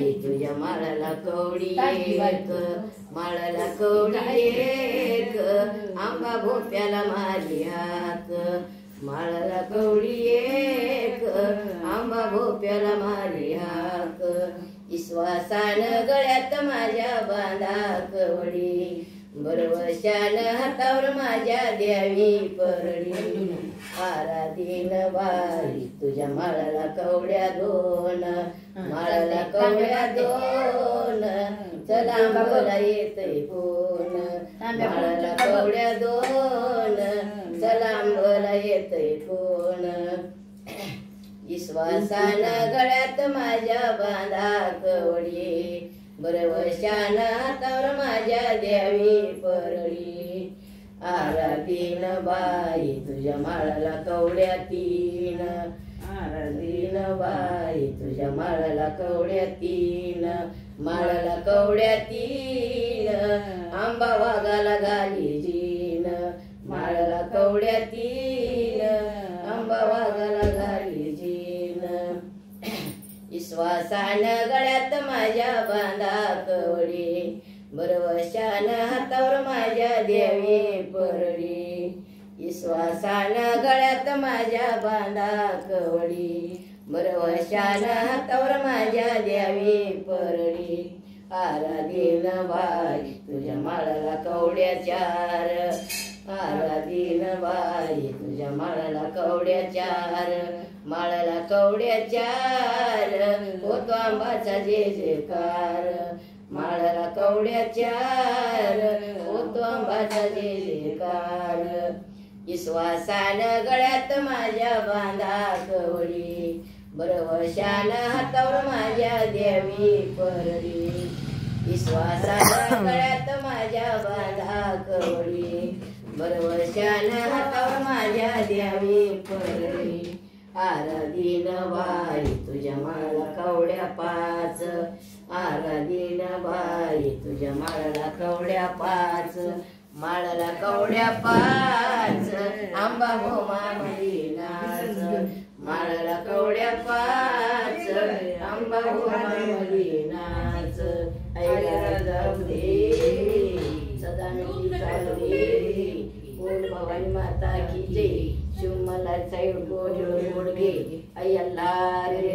बाई तुझ्या माळाला कवडी एक, माळाला कवडी एक, आंबा भोप्याला मारी हाक, माळाला कवडी एक, आंबा भोप्याला मारी हाक, विश्वासान गळ्यात माझ्या बांधा कवडी, बरवशान हातावर माझ्या द्यावी परडी, आराधीन बाई तुझ्या माळाला कवड्या दोन, माळाला कवड्या दोन, चला आंबाला येतय कोण, माळाला कवड्या दोन, चला आंबाला येतय कोण, विश्वासान गळ्यात माझ्या बांधा कवडी, बरवशान हातावर माझ्या द्यावी परडी, आराधीन बाई तुझ्या माळाला कवड्या तीन, आराधीन बाई तुझ्या माळाला कवड्या तीन, माळाला कवड्या तीन, आंबा वाघाला घाली जीन, माळाला कवड्या तीन, आंबा वाघाला घाली जीन, विश्वासान गळ्यात माझ्या बांधा कवडी, बरवशान हातावर माझ्या द्यावी परडी, विश्वासान गळ्यात माझ्या बांधा कवडी, बरवशान हातावर माझ्या द्यावी परडी, आराधीन बाई तुझ्या माळाला कवड्या चार, आराधीन बाई तुझ्या माळाला कवड्या चार, माळाला कवड्या चार, होतो आंबाचा जे जेकार, माळाला कवड्या चार, होतो आंबाचा जे जेकार, विश्वासान गळ्यात माझ्या बांधा कवडी, बरवशान हातावर माझ्या द्यावी परडी, विश्वासान गळ्यात माझ्या बांधा कवडी, बरवशान हातावर माझ्या द्यावी परडी, आराधीन बाई तुझ्या माळाला कवड्या पाच, आराधीन बाई तुझ्या माळाला कवड्या पाच, माळाला कवड्या पाच, आंबा भोमा मधी नाच, माळाला कवड्या पाच, आंबा भोमा मधी नाच, ऐरा जाऊ दे सदा मी चालू दे, बोल भवानी माता की जय, शिव मला साईड गोड गोड घे, अय्यल्ला रे